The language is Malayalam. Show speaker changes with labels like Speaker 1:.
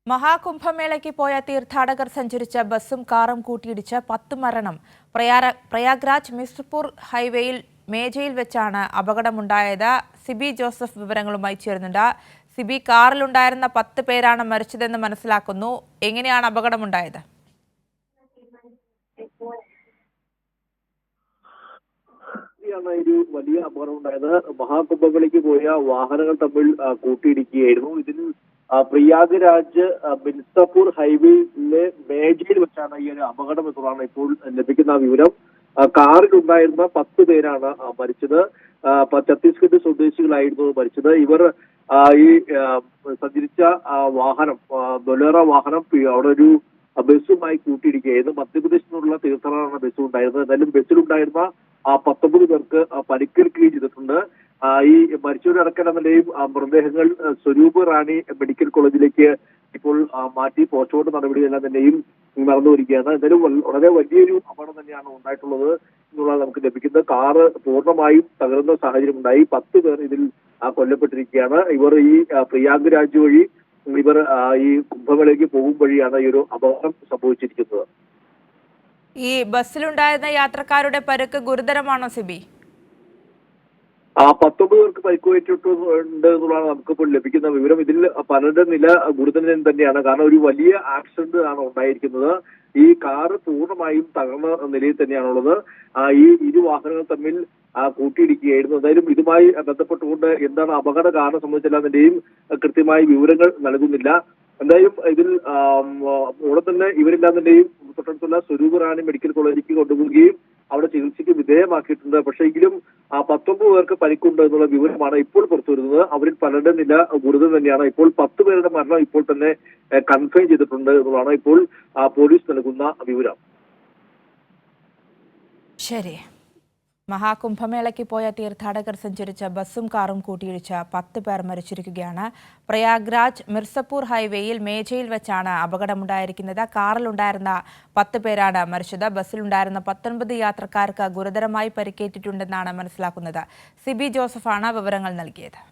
Speaker 1: മഹാകുംഭമേളയ്ക്ക് പോയ തീർത്ഥാടകർ സഞ്ചരിച്ച ബസ്സും കാറും കൂട്ടിയിടിച്ച് 10 മരണം. പ്രയാഗ്രാജ് മിർസപൂർ ഹൈവേയിൽ മേജയിൽ വെച്ചാണ് അപകടമുണ്ടായത്. സിബി ജോസഫ് വിവരങ്ങളുമായി ചേരുന്നുണ്ട്. സിബി, കാറിലുണ്ടായിരുന്ന 10 പേരാണ് മരിച്ചതെന്ന് മനസ്സിലാക്കുന്നു. എങ്ങനെയാണ് അപകടമുണ്ടായത്?
Speaker 2: ഒരു വലിയ അപകടം ഉണ്ടായത്. മഹാകുംഭമേളയ്ക്ക് പോയ വാഹനങ്ങൾ തമ്മിൽ കൂട്ടിയിടിക്കുകയായിരുന്നു. ഇതിൽ പ്രയാഗ്രാജ് മിർസാപൂർ ഹൈവേയിലെ മേജയിൽ വെച്ചാണ് ഈ ഒരു അപകടം എന്നുള്ളതാണ് ഇപ്പോൾ ലഭിക്കുന്ന വിവരം. കാറിലുണ്ടായിരുന്ന 10 പേരാണ് മരിച്ചത്. ഛത്തീസ്ഗഡ് സ്വദേശികളായിരുന്നു മരിച്ചത്. ഇവർ ഈ സഞ്ചരിച്ച വാഹനം ബൊലേറ വാഹനം അവിടെ ഒരു ബസ്സുമായി കൂട്ടിയിടിക്കുകയായിരുന്നു. മധ്യപ്രദേശിൽ നിന്നുള്ള തീർത്ഥാടകരാണ് ബസ് ഉണ്ടായിരുന്നത്. എന്നാലും ബസ്സിലുണ്ടായിരുന്ന 19 പേർക്ക് പരിക്കേൽക്കുകയും ചെയ്തിട്ടുണ്ട്. ഈ മരിച്ചവരടക്കം നിലയും മൃതദേഹങ്ങൾ സ്വരൂപ് റാണി മെഡിക്കൽ കോളേജിലേക്ക് ഇപ്പോൾ മാറ്റി പോസ്റ്റ്മോർട്ടം നടപടികളെല്ലാം തന്നെയും നടന്നു വരികയാണ്. എന്തായാലും വളരെ വലിയൊരു അപകടം തന്നെയാണ് ഉണ്ടായിട്ടുള്ളത് എന്നുള്ളത് നമുക്ക് ലഭിക്കുന്നത്. കാറ് പൂർണ്ണമായും തകരുന്ന സാഹചര്യം ഉണ്ടായി. 10 പേർ ഇതിൽ കൊല്ലപ്പെട്ടിരിക്കുകയാണ്. ഇവർ ഈ പ്രയാഗ്രാജ് വഴി ഇവർ ഈ കുംഭമേളയ്ക്ക് പോകും വഴിയാണ് ഈ ഒരു അപകടം സംഭവിച്ചിരിക്കുന്നത്.
Speaker 1: ഈ ബസ്സിലുണ്ടായിരുന്ന യാത്രക്കാരുടെ പരുക്ക് ഗുരുതരമാണോ സിബി?
Speaker 2: 19 പേർക്ക് പരിക്കുപറ്റിയിട്ടുണ്ട് എന്നുള്ളതാണ് നമുക്കിപ്പോൾ ലഭിക്കുന്ന വിവരം. ഇതിൽ പലരുടെ നില ഗുരുതരം തന്നെയാണ്. കാരണം ഒരു വലിയ ആക്സിഡന്റ് ആണ് ഉണ്ടായിരിക്കുന്നത്. ഈ കാറ് പൂർണ്ണമായും തകർന്ന നിലയിൽ തന്നെയാണുള്ളത്. ഈ ഇരു വാഹനങ്ങൾ തമ്മിൽ കൂട്ടിയിടിക്കുകയായിരുന്നു. എന്തായാലും ഇതുമായി ബന്ധപ്പെട്ടുകൊണ്ട് എന്താണ് അപകട കാരണം സംബന്ധിച്ചെല്ലാതിന്റെയും കൃത്യമായി വിവരങ്ങൾ നൽകുന്നില്ല. എന്തായാലും ഇതിൽ ഉടൻ തന്നെ ഇവരെല്ലാം തന്നെയും തൊട്ടടുത്തുള്ള സ്വരൂപ് റാണി മെഡിക്കൽ കോളേജിലേക്ക് കൊണ്ടുപോവുകയും അവിടെ ചികിത്സയ്ക്ക് വിധേയമാക്കിയിട്ടുണ്ട്. പക്ഷേ എങ്കിലും 19 പേർക്ക് പരിക്കുണ്ട് എന്നുള്ള വിവരമാണ് ഇപ്പോൾ പുറത്തു വരുന്നത്. അവരിൽ പലരുടെ നില ഗുരുതരം തന്നെയാണ്. ഇപ്പോൾ 10 പേരുടെ മരണം ഇപ്പോൾ തന്നെ കൺഫേം ചെയ്തിട്ടുണ്ട് എന്നുള്ളതാണ് ഇപ്പോൾ പോലീസ് നൽകുന്ന വിവരം.
Speaker 1: ശരി. മഹാകുംഭമേളയ്ക്ക് പോയ തീർത്ഥാടകർ സഞ്ചരിച്ച ബസ്സും കാറും കൂട്ടിയിടിച്ച് 10 പേർ മരിച്ചിരിക്കുകയാണ്. പ്രയാഗ്രാജ് മിർസപൂർ ഹൈവേയിൽ മേജയിൽ വെച്ചാണ് അപകടമുണ്ടായിരിക്കുന്നത്. കാറിലുണ്ടായിരുന്ന 10 പേരാണ് മരിച്ചത്. ബസ്സിലുണ്ടായിരുന്ന 19 യാത്രക്കാർക്ക് ഗുരുതരമായി പരിക്കേറ്റിട്ടുണ്ടെന്നാണ് മനസ്സിലാക്കുന്നത്. സിബി ജോസഫാണ് വിവരങ്ങൾ നൽകിയത്.